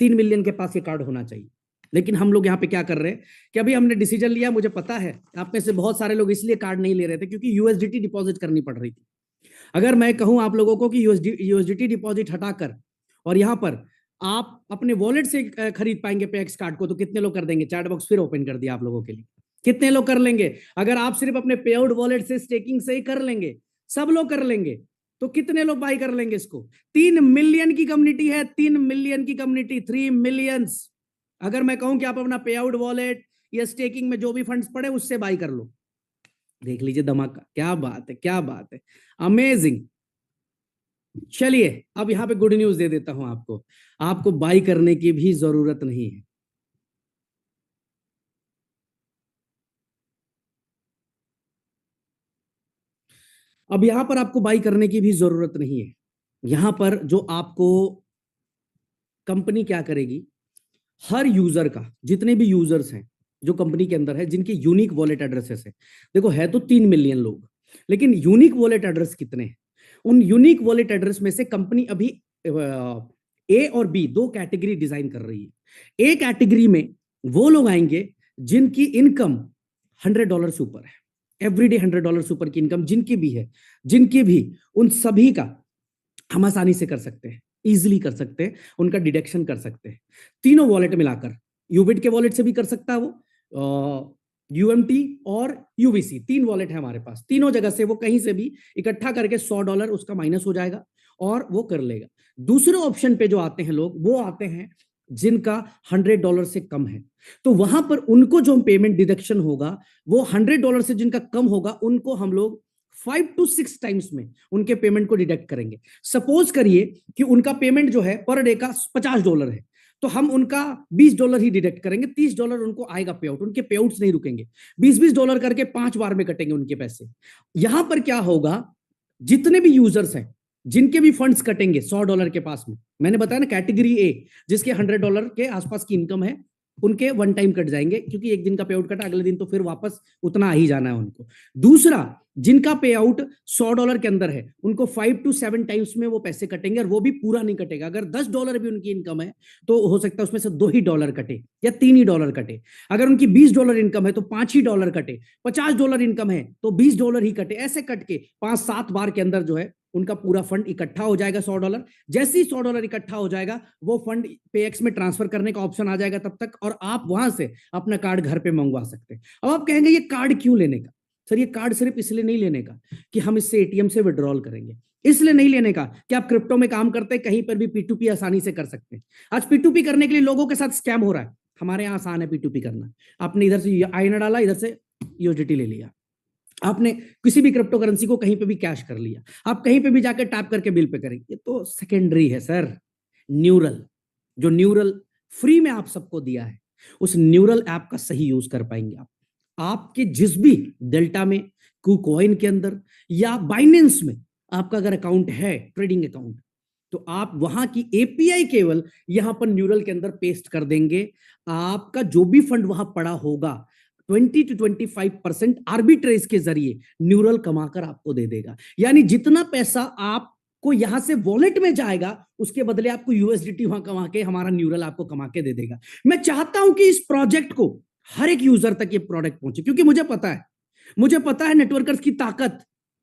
3 मिलियन के पास ये कार्ड होना चाहिए। लेकिन हम लोग यहाँ पे क्या कर रहे हैं कि अभी हमने डिसीजन लिया, मुझे पता है आप में से बहुत सारे लोग इसलिए कार्ड नहीं ले रहे थे क्योंकि यूएसडीटी डिपॉजिट करनी पड़ रही थी। अगर मैं कहूं आप लोगों को कि यूएसडीटी डिपॉजिट हटाकर और यहां पर आप अपने वॉलेट से खरीद पाएंगे पेएक्स कार्ड को, तो कितने लोग कर देंगे? चैट बॉक्स फिर ओपन कर दिया आप लोगों के लिए, कितने लोग कर लेंगे? अगर आप सिर्फ अपने पे आउट वॉलेट से स्टेकिंग से ही कर लेंगे, सब लोग कर लेंगे, तो कितने लोग बाई कर लेंगे इसको? 3 मिलियन की कम्युनिटी है, 3 मिलियन की कम्युनिटी, 3 मिलियंस। अगर मैं कहूं कि आप अपना पे आउट वॉलेट या स्टेकिंग में जो भी फंड्स पड़े उससे बाई कर लो, देख लीजिए धमाका, क्या बात है, क्या बात है, अमेजिंग। चलिए अब यहां पे गुड न्यूज दे देता हूं आपको, आपको बाई करने की भी जरूरत नहीं है। अब यहां पर आपको बाई करने की भी जरूरत नहीं है। यहां पर जो आपको कंपनी क्या करेगी, हर यूजर का, जितने भी यूजर्स हैं जो कंपनी के अंदर है जिनके यूनिक वॉलेट एड्रेसेस है, देखो है तो 3 मिलियन लोग, लेकिन यूनिक वॉलेट एड्रेस कितने हैं? उन यूनिक वॉलेट एड्रेस में से कंपनी अभी ए और बी दो कैटेगरी डिजाइन कर रही है। ए कैटेगरी में वो लोग आएंगे जिनकी इनकम $100 से ऊपर है, एवरीडे $100 से ऊपर की इनकम जिनकी भी है, जिनकी भी, उन सभी का हम आसानी से कर सकते हैं, इजीली कर सकते हैं, उनका डिडक्शन कर सकते हैं। तीनों वॉलेट मिलाकर, यूबिट के वॉलेट से भी कर सकता है वो, यूएमटी और यूबीसी, 3 वॉलेट है हमारे पास, तीनों जगह से वो कहीं से भी इकट्ठा करके $100 उसका माइनस हो जाएगा और वो कर लेगा। दूसरे ऑप्शन पे जो आते हैं लोग, वो आते हैं जिनका $100 से कम है, तो वहां पर उनको जो पेमेंट डिडक्शन होगा वो $100 से जिनका कम होगा उनको हम लोग 5 to 6 टाइम्स में उनके पेमेंट को डिडक्ट करेंगे। सपोज करिए कि उनका पेमेंट जो है पर डे का $50 है, तो हम उनका $20 ही डिडक्ट करेंगे, $30 उनको आएगा पे आउट, उनके पे आउट्स नहीं रुकेंगे, $20-20 करके 5 बार में कटेंगे उनके पैसे। यहां पर क्या होगा, जितने भी यूजर्स हैं जिनके भी फंड्स कटेंगे $100 के पास में, मैंने बताया ना कैटेगरी ए जिसके $100 के आसपास की इनकम है, उनके वन टाइम कट जाएंगे, क्योंकि एक दिन का पे आउट कटा, अगले दिन तो फिर वापस उतना आ ही जाना है उनको। दूसरा, जिनका पे आउट $100 के अंदर है उनको 5 to 7 टाइम्स में वो पैसे कटेंगे, और वो भी पूरा नहीं कटेगा। अगर $10 भी उनकी इनकम है तो हो सकता है उसमें से $2 ही कटे या $3 ही कटे। अगर उनकी $20 इनकम है तो $5 कटे, $50 इनकम है तो $20 ही कटे। ऐसे कट के 5-7 बार के अंदर जो है उनका पूरा फंड इकट्ठा हो जाएगा $100। जैसे ही $100 इकट्ठा हो जाएगा वो फंड पेएक्स में ट्रांसफर करने का ऑप्शन आ जाएगा तब तक, और आप वहां से अपना कार्ड घर पे मंगवा सकते हैं। अब आप कहेंगे ये कार्ड क्यों लेने का? सर ये कार्ड सिर्फ इसलिए नहीं लेने का कि हम इससे एटीएम से विड्रॉल करेंगे, इसलिए नहीं लेने का कि आप क्रिप्टो में काम करते हैं, कहीं पर भी P2P आसानी से कर सकते हैं। आज P2P करने के लिए लोगों के साथ स्कैम हो रहा है, हमारे यहाँ आसान है P2P करना। आपने इधर से आईना डाला, इधर से यूएसडीटी ले लिया, आपने किसी भी क्रिप्टो करेंसी को कहीं पे भी कैश कर लिया, आप कहीं पे भी जाकर टैप करके बिल पे करेंगे, ये तो सेकेंडरी है सर। न्यूरल, जो न्यूरल फ्री में आप सबको दिया है, उस न्यूरल ऐप का सही यूज कर पाएंगे आप। आपके जिस भी डेल्टा में, कुकॉइन के अंदर या बाइनेंस में आपका अगर अकाउंट है, ट्रेडिंग अकाउंट, तो आप वहां की एपीआई केवल यहां पर न्यूरल के अंदर पेस्ट कर देंगे। आपका जो भी फंड वहां पड़ा होगा 20 to 25% आर्बिट्रेज के जरिए न्यूरल कमाकर आपको दे देगा। यानी जितना पैसा आपको यहां से वॉलेट में जाएगा उसके बदले आपको यूएसडीटी वहां कमा के हमारा न्यूरल आपको कमा के दे देगा। मैं चाहता हूं कि इस प्रोजेक्ट को हर एक यूजर तक ये प्रोडक्ट पहुंचे, क्योंकि मुझे पता है नेटवर्कर्स की ताकत।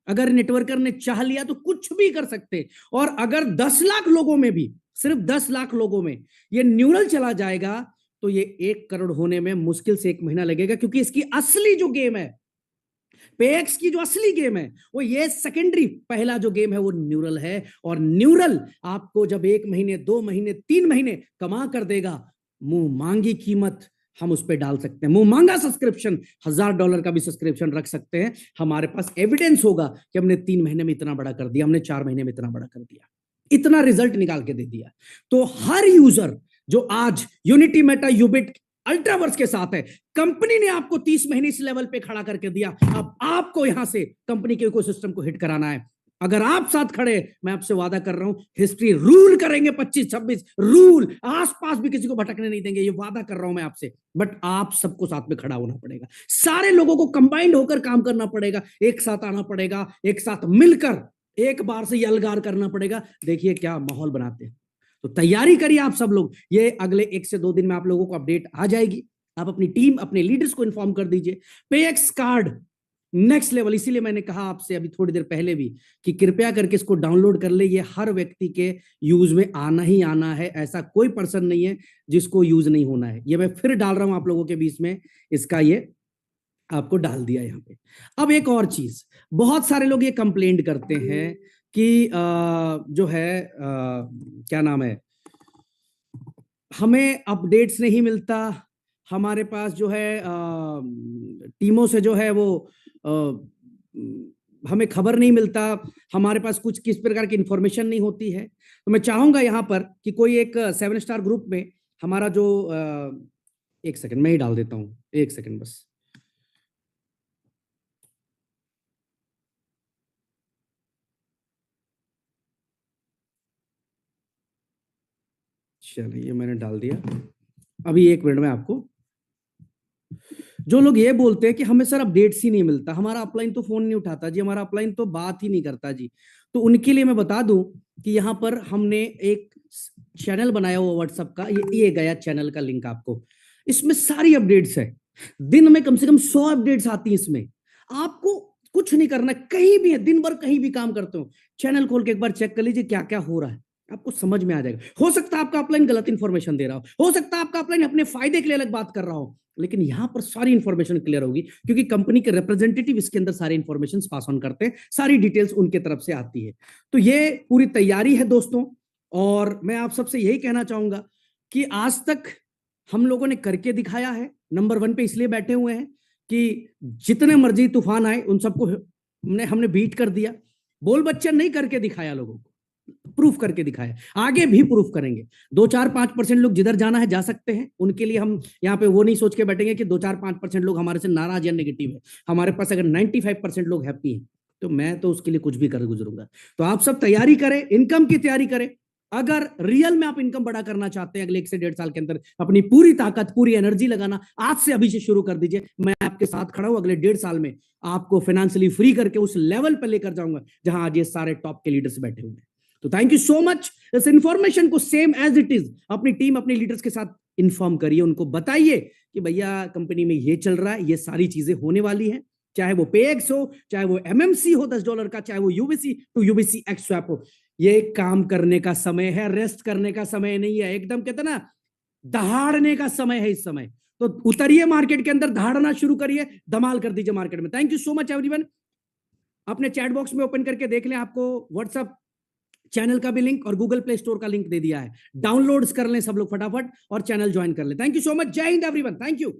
अगर नेटवर्कर ने चाह लिया तो कुछ भी कर सकते, और अगर 10 लाख लोगों में भी, सिर्फ 10 लाख लोगों में ये न्यूरल चला जाएगा तो ये 1 करोड़ होने में मुश्किल से 1 महीना लगेगा, क्योंकि इसकी असली जो गेम है, पेएक्स की जो असली गेम है, वो ये सेकेंडरी, पहला जो गेम है वो न्यूरल है। और न्यूरल आपको जब 1 महीने, 2 महीने, 3 महीने कमा कर देगा, मुंह मांगी कीमत हम उस पर डाल सकते हैं। मुंह मांगा सब्सक्रिप्शन, $1000 का भी सब्सक्रिप्शन रख सकते हैं। हमारे पास एविडेंस होगा कि हमने 3 महीने में इतना बड़ा कर दिया, हमने 4 महीने में इतना बड़ा कर दिया, इतना रिजल्ट निकाल के दे दिया। तो हर यूजर जो आज यूनिटी मेटा यूबिट अल्ट्रावर्स के साथ है, कंपनी ने आपको 30 महीने इस लेवल पे खड़ा करके दिया। अब आपको यहां से कंपनी के इकोसिस्टम को हिट कराना है। अगर आप साथ खड़े, मैं आपसे वादा कर रहा हूं, हिस्ट्री रूल करेंगे। 25-26 रूल, आसपास भी किसी को भटकने नहीं देंगे, ये वादा कर रहा हूं मैं आपसे। बट आप सबको साथ में खड़ा होना पड़ेगा, सारे लोगों को कंबाइंड होकर काम करना पड़ेगा, एक साथ आना पड़ेगा, एक साथ मिलकर एक बार से यलगार करना पड़ेगा। देखिए क्या माहौल बनाते हैं। तो तैयारी करिए आप सब लोग। ये अगले 1 से 2 दिन में आप लोगों को अपडेट आ जाएगी। आप अपनी टीम, अपने लीडर्स को इन्फॉर्म कर दीजिए। पेएक्स कार्ड नेक्स्ट लेवल, इसीलिए मैंने कहा आपसे अभी थोड़ी देर पहले भी कि कृपया करके इसको डाउनलोड कर ले। ये हर व्यक्ति के यूज में आना ही आना है, ऐसा कोई पर्सन नहीं है जिसको यूज नहीं होना है। ये मैं फिर डाल रहा हूं आप लोगों के बीच में, इसका ये आपको डाल दिया यहां पे। अब एक और चीज, बहुत सारे लोग ये कंप्लेंट करते हैं कि जो है क्या नाम है, हमें अपडेट्स नहीं मिलता, हमारे पास जो है टीमों से जो है वो हमें खबर नहीं मिलता, हमारे पास कुछ किस प्रकार की इंफॉर्मेशन नहीं होती है। तो मैं चाहूंगा यहां पर कि कोई एक 7 स्टार ग्रुप में हमारा जो 1 सेकंड मैं ही डाल देता हूं, 1 सेकंड बस। चलिए ये मैंने डाल दिया। अभी 1 मिनट में आपको, जो लोग ये बोलते हैं कि हमें सर अपडेट्स ही नहीं मिलता, हमारा अपलाइन तो फोन नहीं उठाता जी, हमारा अपलाइन तो बात ही नहीं करता जी, तो उनके लिए मैं बता दूं कि यहाँ पर हमने एक चैनल बनाया हुआ व्हाट्सएप का, ये गया चैनल का लिंक आपको। इसमें सारी अपडेट्स है, दिन में कम से कम 100 अपडेट्स आती हैं इसमें। आपको कुछ नहीं करना, कहीं भी है, दिन भर कहीं भी काम करते हो, चैनल खोल के एक बार चेक कर लीजिए क्या क्या हो रहा है, आपको समझ में आ जाएगा। हो सकता है आपका अपलाइन गलत इंफॉर्मेशन दे रहा हो सकता है आपका अपलाइन अपने फायदे के लिए अलग बात कर रहा हो, लेकिन यहां पर सारी इंफॉर्मेशन क्लियर होगी, क्योंकि कंपनी के रिप्रेजेंटेटिव इसके अंदर सारी इंफॉर्मेशन पास ऑन करते हैं, सारी डिटेल्स उनके तरफ से आती है। तो ये पूरी तैयारी है दोस्तों, और मैं आप सबसे यही कहना चाहूंगा कि आज तक हम लोगों ने करके दिखाया है। नंबर 1 पे इसलिए बैठे हुए हैं कि जितने मर्जी तूफान आए उन सबको हमने बीट कर दिया। बोल बच्चा नहीं करके दिखाया, लोगों को प्रूफ करके दिखाया, आगे भी प्रूफ करेंगे। 2-4-5% लोग जिधर जाना है जा सकते हैं, उनके लिए हम यहाँ पे वो नहीं सोच के बैठेंगे कि 2-4-5% लोग हमारे से नाराज या नेगेटिव है। हमारे पास अगर 95% लोग हैप्पी हैं, तो मैं तो उसके लिए कुछ भी कर गुजरूंगा। तो आप सब तैयारी करें, इनकम की तैयारी करें। अगर रियल में आप इनकम बड़ा करना चाहते हैं, अगले 1 से 1.5 साल के अंदर अपनी पूरी ताकत, पूरी एनर्जी लगाना आज से अभी से शुरू कर दीजिए। मैं आपके साथ खड़ा हूं, अगले 1.5 साल में आपको फाइनेंशियली फ्री करके उस लेवल पर लेकर जाऊंगा जहां आज ये सारे टॉप के लीडर्स बैठे हुए हैं। तो थैंक यू सो मच। इस इंफॉर्मेशन को सेम एज इट इज अपनी टीम, अपने लीडर्स के साथ इन्फॉर्म करिए, उनको बताइए कि भैया कंपनी में ये चल रहा है, ये सारी चीजें होने वाली हैं, चाहे वो पेएक्स हो, चाहे वो एमएमसी हो $10 का, चाहे वो UBC to UBC X swap हो। ये काम करने का समय है, रेस्ट करने का समय नहीं है। एकदम कहते ना, दहाड़ने का समय है इस समय। तो उतरिए मार्केट के अंदर, दहाड़ना शुरू करिए, धमाल कर दीजिए मार्केट में। Thank you so much everyone. अपने चैट बॉक्स में ओपन करके देख लें, आपको व्हाट्सएप चैनल का भी लिंक और गूगल प्ले स्टोर का लिंक दे दिया है, डाउनलोड्स कर लें सब लोग फटाफट और चैनल ज्वाइन कर लें। थैंक यू सो मच, जय हिंद एवरीवन, थैंक यू।